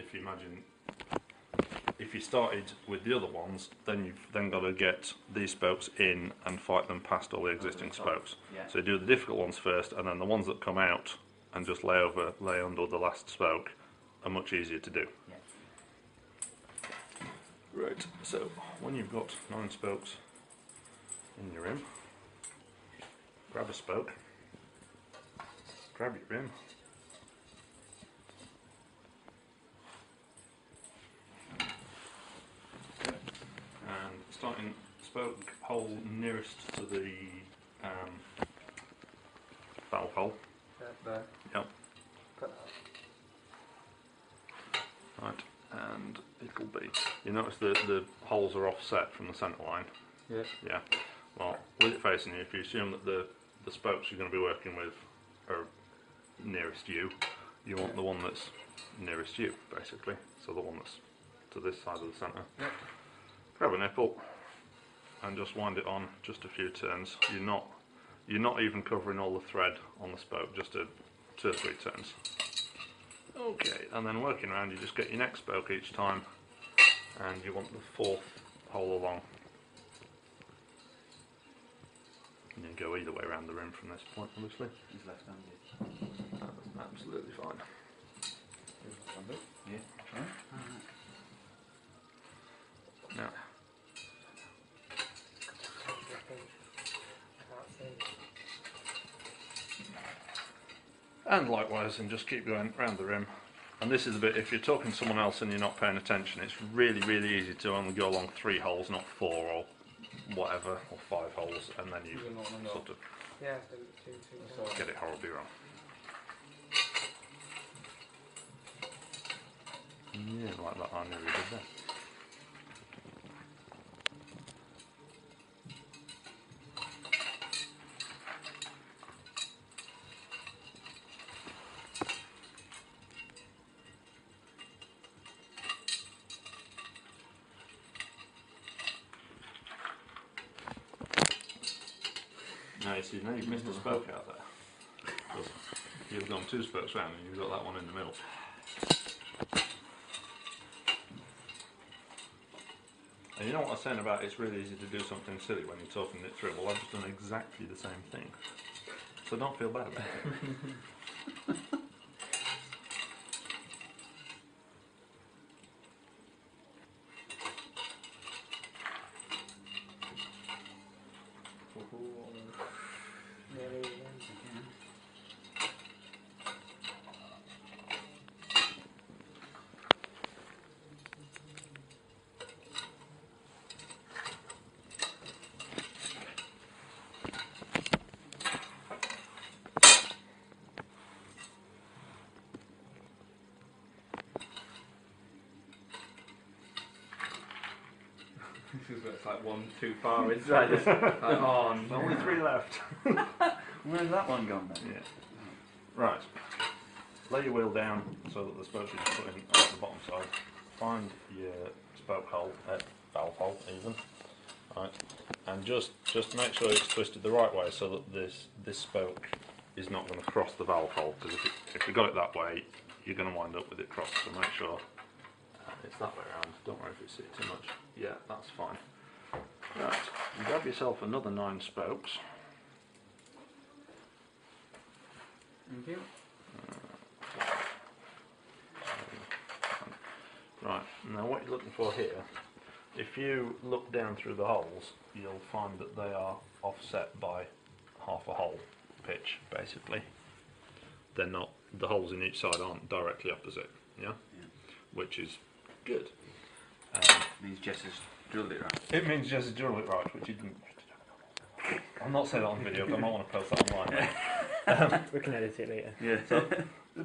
if you imagine, if you started with the other ones, then you've then got to get these spokes in and fight them past all the existing spokes. Yeah. So you do the difficult ones first, and then the ones that come out and just lay under the last spoke are much easier to do. Yeah. Right, so when you've got 9 spokes in your rim, grab a spoke, grab your rim, and starting spoke hole nearest to the valve hole. There. Yep. Put that. Right, and it'll be. You notice the holes are offset from the centre line. Yeah. Yeah. Well, with it facing you, if you assume that the spokes you're going to be working with are nearest you, you want the one that's nearest you, basically. So the one that's to this side of the centre. Yep. Grab a nipple and just wind it on just a few turns. You're not even covering all the thread on the spoke, just 2 or 3 turns. Okay, and then working around, you just get your next spoke each time, and you want the 4th hole along. And you go either way around the rim from this point, obviously. He's left-handed. That's absolutely fine. Yeah. Right. Now, and likewise, and just keep going around the rim. And this is a bit, if you're talking to someone else and you're not paying attention, it's really, really easy to only go along 3 holes, not 4 or whatever, or 5 holes, and then you sort of Yeah, get it horribly wrong. Yeah, like that I nearly did there. Now you see, now you've missed a spoke out there. Because you've gone 2 spokes round and you've got that one in the middle. And you know what I was saying about it's really easy to do something silly when you're talking it through? Well, I've just done exactly the same thing. So don't feel bad about it. This is where it's like 1 too far inside. It's like, oh no. Only 3 left. Where's that one gone then? Yeah. Right. Lay your wheel down so that the spokes you just put in at the bottom side. Find your spoke hole, valve hole even. Right. And just make sure it's twisted the right way so that this spoke is not going to cross the valve hole, because if you got it that way, you're going to wind up with it crossed. So make sure it's that way around. Don't worry if you see it too much. Yeah, that's fine. Right. You grab yourself another 9 spokes. Thank you. Right, now what you're looking for here, if you look down through the holes, you'll find that they are offset by half a hole pitch, basically. They're not, the holes in each side aren't directly opposite, yeah? Which is good. Means Jess has drilled it right. It means just drill it right, which you didn't. I'll not say that on video, but I might want to post that online. We can edit it later. Yeah. So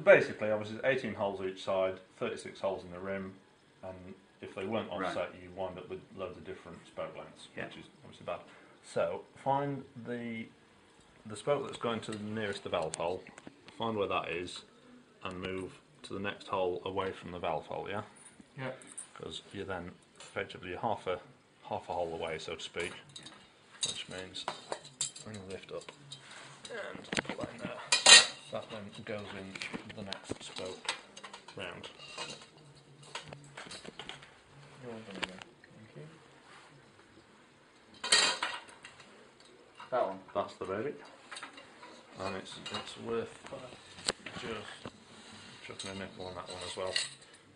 basically, obviously, 18 holes each side, 36 holes in the rim, and if they weren't offset, you wind up with loads of different spoke lengths, which is obviously bad. So find the spoke that's going to the nearest the valve hole, find where that is, and move to the next hole away from the valve hole. Yeah. Yeah. Because you're then effectively half a hole away, so to speak, which means bring the lift up and pull that in there. That then goes in the next spoke round. Well done again. Thank you. That one. That's the baby. And it's worth just chucking a nipple on that one as well,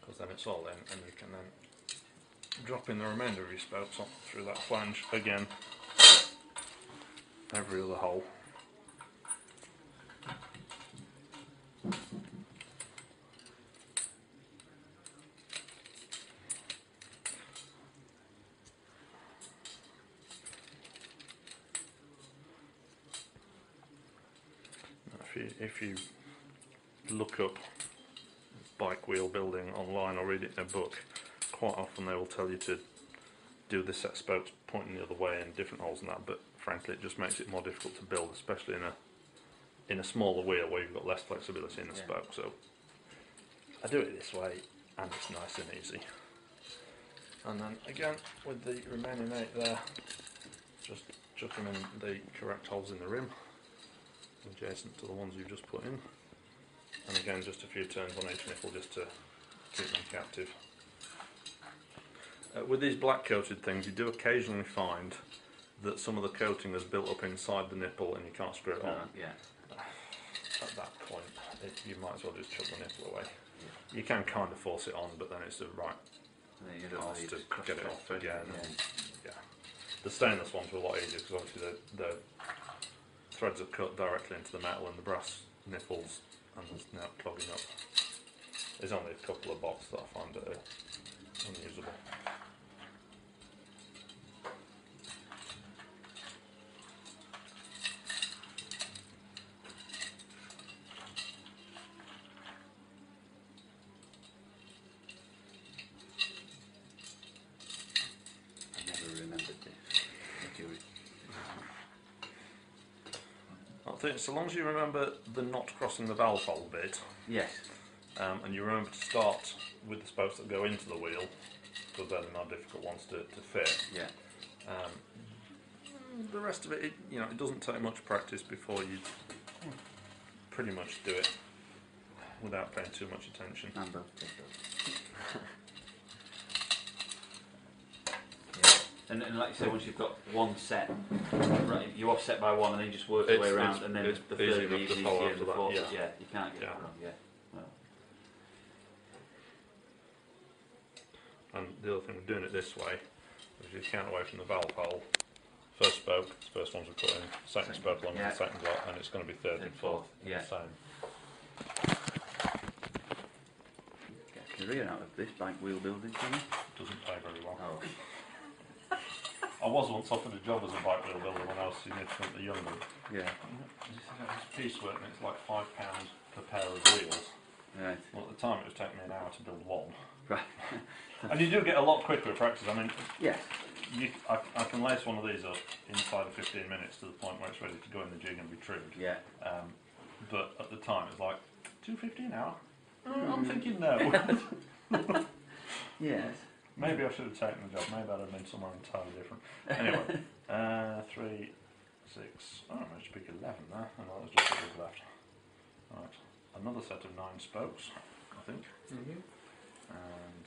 because then it's all in, and you can then drop in the remainder of your spokes on through that flange again, every other hole. If you look up bike wheel building online or read it in a book, quite often they will tell you to do the set spokes pointing the other way and different holes and that, but frankly it just makes it more difficult to build, especially in a smaller wheel where you've got less flexibility in the spoke. So I do it this way and it's nice and easy. And then again with the remaining 8 there, just chuck them in the correct holes in the rim, adjacent to the ones you've just put in, and again just a few turns on each nipple just to keep them captive. With these black coated things, you do occasionally find that some of the coating is built up inside the nipple and you can't screw it on. Yeah. At that point you might as well just chuck the nipple away. You can kind of force it on, but then it's the right And then you don't cost really to just crush get it it off. off again. And, yeah. The stainless ones were a lot easier because obviously the threads are cut directly into the metal and the brass nipples, and there's now clogging up. There's only a couple of bots that I find that are unusable. I never remembered this. I think so long as you remember the not crossing the valve hole bit, Yes. and you remember to start with the spokes that go into the wheel, because they're the more difficult ones to fit. Yeah. The rest of it, it doesn't take much practice before you pretty much do it without paying too much attention. And both take those. And like you say, once you've got one set, right, you offset by one, and then you just work your way around, and then it's the easy third enough is to easier, follow and after the that, fourth, yeah. you can't get Yeah. it wrong. Yeah. Well, And the other thing with doing it this way is you count away from the valve hole. First spoke, the first ones we put in, second spoke along with the second lot, and it's going to be third and fourth. Yeah. Same. get a career out of this bike wheel building, can you? Doesn't pay very well. Oh. I was once offered a job as a bike wheel builder when I was significantly younger. Yeah. This piecework and it's like £5 per pair of wheels. Right. Well, at the time it was taking me an hour to build one. Right. And you do get a lot quicker at practice. I mean, Yes. I can lace one of these up inside of 15 minutes to the point where it's ready to go in the jig and be trimmed. Yeah. But at the time it's like, £2.50 an hour? I'm thinking no. Yes. Maybe I should have taken the job. Maybe I'd have been somewhere entirely different. Anyway, 3, 6, I managed to pick 11 there, and that was just what was left. Right, another set of 9 spokes, I think. And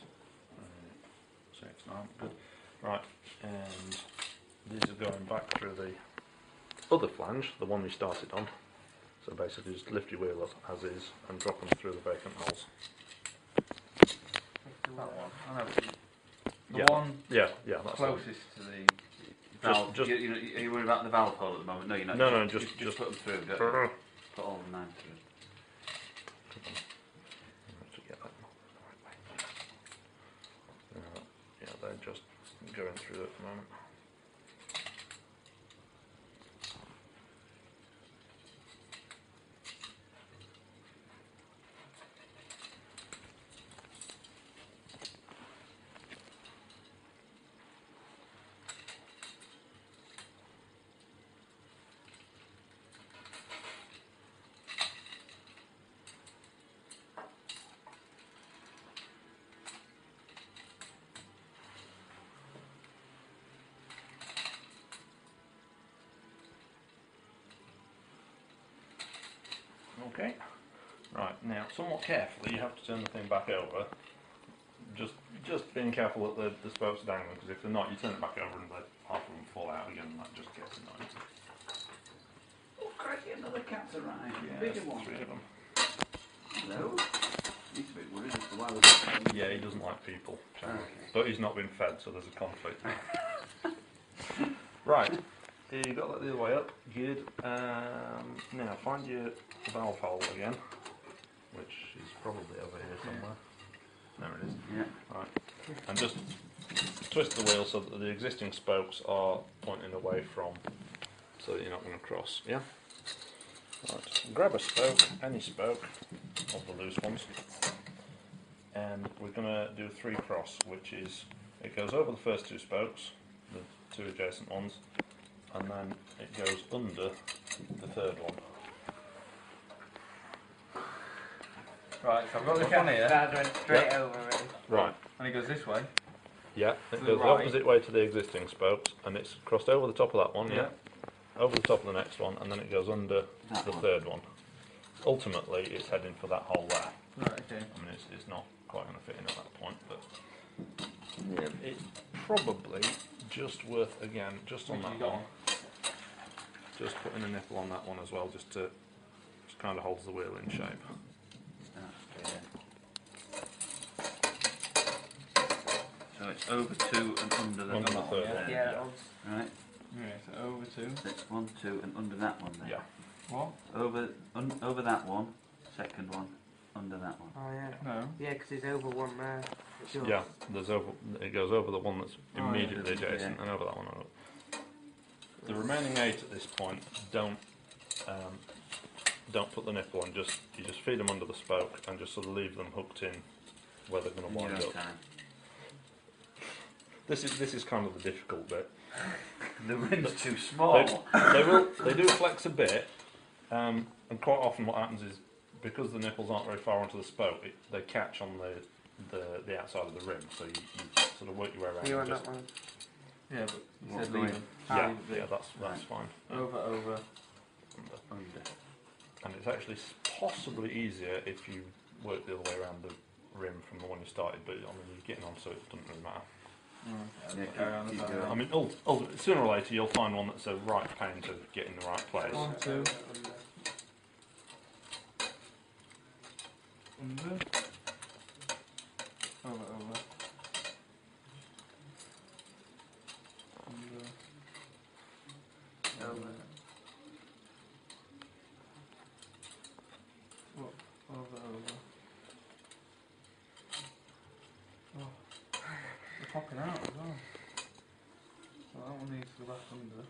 6, 9, good. Right, and these are going back through the other flange, the one we started on. So basically just lift your wheel up as is and drop them through the vacant holes. That one. I know. The Yeah. one Yeah, that's closest to the Valve. just- Are you worried about the valve hole at the moment? No, you're not. No, just just put them through. Don't you? the Put all the 9 through. Yeah, they're just going through at the moment. Okay, right, now somewhat carefully you have to turn the thing back over just being careful that the spokes are dangling, because if they're not, you turn it back over and half of them fall out again, and that just gets annoying. Oh, crikey, another cat's arrived. Yeah, Bigger there's one. 3 of them. Hello? He's a bit worried as to why we're getting. Yeah, he doesn't like people, Okay. but he's not been fed, so there's a conflict. Right, you got that the other way up. Good. Now find your valve hole again, which is probably over here somewhere. There it is. Yeah. Right, and just twist the wheel so that the existing spokes are pointing away from, so that you're not going to cross. Yeah. Right. Grab a spoke, any spoke of the loose ones, and we're going to do 3 cross, which is it goes over the first 2 spokes, the 2 adjacent ones, and then it goes under the 3rd one. Right, so I've got the can here, Dad went straight over it. Right. and it goes this way. Yeah, it To the goes the right. opposite way to the existing spokes, and it's crossed over the top of that one, yeah, over the top of the next one, and then it goes under That the one. 3rd one. Ultimately, it's heading for that hole there. Right, okay. I mean, it's not quite going to fit in at that point, but yeah, it's probably just worth, again, just on Which that you got? one, just putting a nipple on that one as well, just kind of holds the wheel in shape. Okay. So it's over 2 and under the Under the one. 3rd yeah. one. Yeah, that was Right. Yeah, so over 2. So it's 1, 2 and under that one then. Yeah. What? Over that one, second one, under that one. Oh yeah. No. Yeah, because it's over one there. It's yours. Yeah, it goes over the one that's Oh, yeah. immediately adjacent and over that one. The remaining 8 at this point don't put the nipple on. You just feed them under the spoke and just sort of leave them hooked in where they're going to In your wind own up. time. This is kind of the difficult bit. The rim's too small. They do flex a bit, and quite often what happens is because the nipples aren't very far onto the spoke, they catch on the outside of the rim. So you sort of work your way around. You and want just, that one? Yeah, but you What, said going- leave them. yeah, Leave it yeah, that's fine. Over. Under. Under. And it's actually possibly easier if you work the other way around the rim from the one you started, but I mean you're getting on, so it doesn't really matter. Yeah, Yeah, carry on. keep as that. going. I mean, sooner or later you'll find one that's a right pain to get in the right place. 1, 2. Under. Over. Under. Over. Over. Oh, they're popping out as well. So that one needs to go back under.